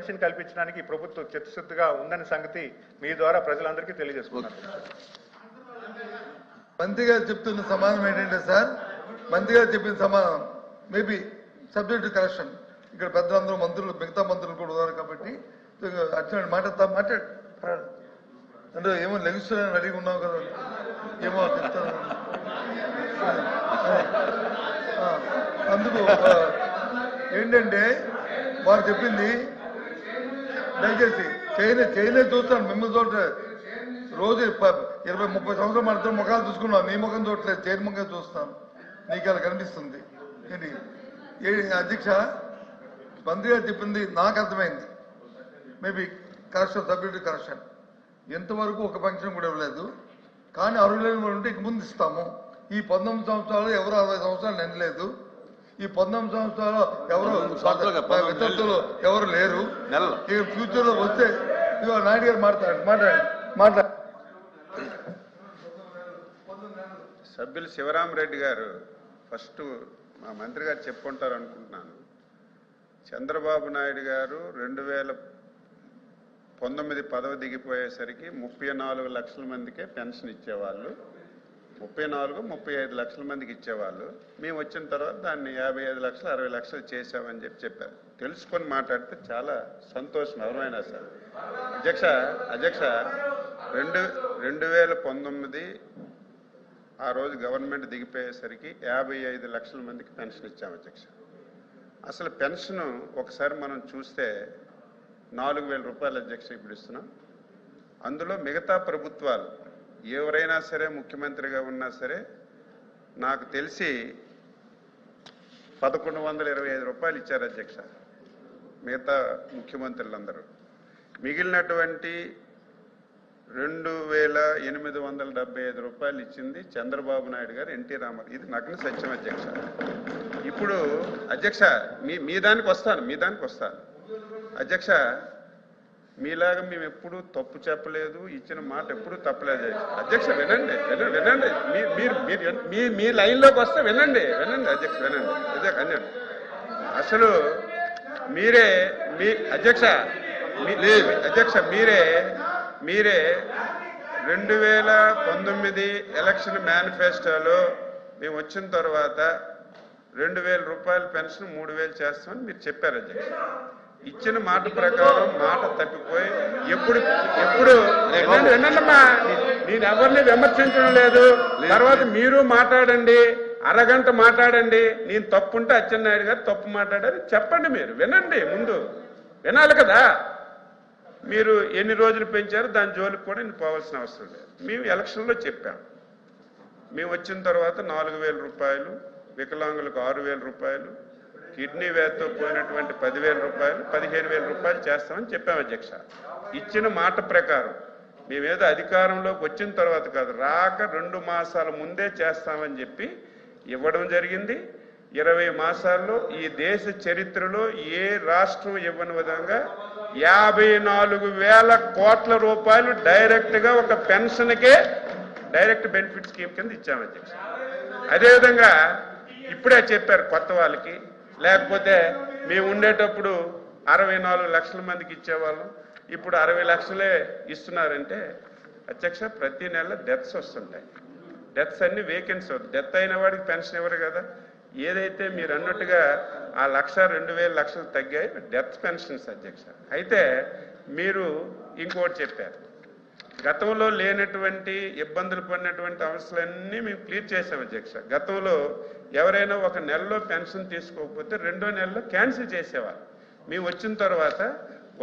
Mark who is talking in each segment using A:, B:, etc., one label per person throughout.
A: Pension కల్పించడానికి ప్రభుత్వం చిత్తశుద్ధిగా ఉందనే సంగతి మీ ద్వారా ప్రజలందరికీ తెలియజేసుకున్నారు.
B: మంత్రి గారు చెప్తున్న సమాధానం ఏంటంటే సార్, మంత్రి గారు చెప్పిన సమాధానం మేబీ సబ్జెక్ట్ టు కరెక్షన్. ఇక్కడ పెద్దలందరూ మంత్రులు, మిగతా మంత్రులు కూడా ఉన్నారు కాబట్టి అట్లా మాట్లాడు అంటే ఏమో లెగిస్తున్నాను రెడీగా ఉన్నావు కదా, ఏమో చెప్తాను. అందుకు ఏంటంటే వారు చెప్పింది దయచేసి చైనా చూస్తాను, మిమ్మల్ని చూడలేదు. రోజు 20-30 సంవత్సరాలు మనతో ముఖాలు చూసుకున్నాం, నీ ముఖం చూడలేదు, చైన్ ముఖం చూస్తాను, నీకు అలా కనిపిస్తుంది. ఏంటి అధ్యక్ష, మంత్రి గారు చెప్పింది నాకు అర్థమైంది. Maybe correction, subject correction. ఎంతవరకు ఒక పెన్షన్ కూడా ఇవ్వలేదు, కానీ అర్హులైన వాళ్ళు ఉంటే ఇక ముందు ఇస్తాము. ఈ 19 సంవత్సరాలు ఎవరు 60 సంవత్సరాలు నిండలేదు, ఈ 19 సంవత్సరాలు ఎవరు వితంతులు ఎవరు లేరు. ఇక ఫ్యూచర్ లో వస్తే ఇదిగో నాయుడు గారు మాట్లాడండి.
C: సభ్యులు శివరామరెడ్డి గారు ఫస్ట్ మా మంత్రి గారు చెప్పుకుంటారు అనుకుంటున్నాను. చంద్రబాబు నాయుడు గారు 2019 పదవి దిగిపోయేసరికి 34 లక్షల మందికే పెన్షన్ ఇచ్చేవాళ్ళు. 34-35 లక్షల మందికి ఇచ్చేవాళ్ళు. మేము వచ్చిన తర్వాత దాన్ని 55 లక్షలు 60 లక్షలు చేశామని చెప్పారు. తెలుసుకొని మాట్లాడితే చాలా సంతోషం ఎవరైనా సార్. అధ్యక్ష 2019 ఆ రోజు గవర్నమెంట్ దిగిపోయేసరికి 55 లక్షల మందికి పెన్షన్ ఇచ్చాము అధ్యక్ష. అసలు పెన్షన్ ఒకసారి మనం చూస్తే 4,000 రూపాయలు అధ్యక్ష ఇప్పుడు ఇస్తున్నాం. అందులో మిగతా ప్రభుత్వాలు ఎవరైనా సరే ముఖ్యమంత్రిగా ఉన్నా సరే నాకు తెలిసి 1,125 రూపాయలు ఇచ్చారు అధ్యక్ష మిగతా ముఖ్యమంత్రులందరూ. మిగిలినటువంటి 2,875 రూపాయలు ఇచ్చింది చంద్రబాబు నాయుడు గారు, ఎన్టీ రామారావు. ఇది నగ్న సత్యం అధ్యక్ష. ఇప్పుడు అధ్యక్ష మీ దానికి వస్తాను అధ్యక్ష. మీలాగా మేము ఎప్పుడు తప్పు చెప్పలేదు, ఇచ్చిన మాట ఎప్పుడు తప్పలేదు అధ్యక్ష. వినండి మీరు మీ లైన్లోకి వస్తే వినండి అధ్యక్ష, వినండి. అసలు మీరే అధ్యక్ష మీరే 2019 ఎలక్షన్ మేనిఫెస్టోలో మేము వచ్చిన తర్వాత 2,000 రూపాయల పెన్షన్ 3,000 చేస్తామని మీరు చెప్పారు అధ్యక్ష. ఇచ్చిన మాట ప్రకారం మాట తప్పిపోయి ఎప్పుడు వినండమ్మా, నేను ఎవరిని విమర్శించడం లేదు. తర్వాత మీరు మాట్లాడండి, అరగంట మాట్లాడండి. నేను తప్పుంటే అచ్చెన్నాయుడు గారు తప్పు మాట్లాడారు చెప్పండి. మీరు వినండి, ముందు వినాలి కదా. మీరు ఎన్ని రోజులు పెంచారో దాని జోలికి కూడా నేను పోవాల్సిన అవసరం లేదు. మేము ఎలక్షన్లో చెప్పాం, మేము వచ్చిన తర్వాత 4,000 రూపాయలు, వికలాంగులకు 6,000 రూపాయలు, కిడ్నీ వ్యాధితో పోయినటువంటి 10,000 రూపాయలు, 15,000 రూపాయలు చేస్తామని చెప్పాం అధ్యక్ష. ఇచ్చిన మాట ప్రకారం మేమేదో అధికారంలోకి వచ్చిన తర్వాత కాదు, రాక 2 మాసాల ముందే చేస్తామని చెప్పి ఇవ్వడం జరిగింది. 20 మాసాల్లో ఈ దేశ చరిత్రలో ఏ రాష్ట్రం ఇవ్వని విధంగా 54,000 కోట్ల రూపాయలు డైరెక్ట్గా ఒక పెన్షన్కే డైరెక్ట్ బెనిఫిట్ స్కీమ్ కింద ఇచ్చాము అధ్యక్ష. అదేవిధంగా ఇప్పుడే చెప్పారు కొత్త వాళ్ళకి, లేకపోతే మేము ఉండేటప్పుడు 64 లక్షల మందికి ఇచ్చేవాళ్ళం, ఇప్పుడు 60 లక్షలే ఇస్తున్నారంటే అధ్యక్ష ప్రతి నెల డెత్స్ వస్తుంటాయి. డెత్స్ అన్ని వేకెన్సీ అవుతుంది. డెత్ అయిన వాడికి పెన్షన్ ఇవ్వరు కదా. ఏదైతే మీరు అన్నట్టుగా ఆ 1,00,000-2,000 లక్షలు తగ్గాయి డెత్ పెన్షన్స్ అధ్యక్ష. అయితే మీరు ఇంకోటి చెప్పారు, గతంలో లేనటువంటి ఇబ్బందులు పడినటువంటి అవసరాలన్నీ మేము క్లియర్ చేసాం అధ్యక్ష. గతంలో ఎవరైనా ఒక నెలలో పెన్షన్ తీసుకోకపోతే 2వ నెలలో క్యాన్సిల్ చేసేవారు. మేము వచ్చిన తర్వాత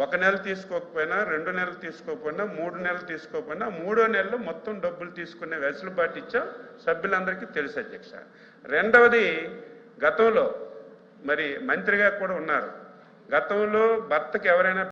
C: 1 నెల తీసుకోకపోయినా, 2 నెలలు తీసుకోకపోయినా, 3 నెలలు తీసుకోకపోయినా 3వ నెలలో మొత్తం డబ్బులు తీసుకునే వెసులుబాటు ఇచ్చాం, సభ్యులందరికీ తెలుసు అధ్యక్ష. రెండవది, గతంలో మరి మంత్రిగా కూడా ఉన్నారు, గతంలో భర్తకి ఎవరైనా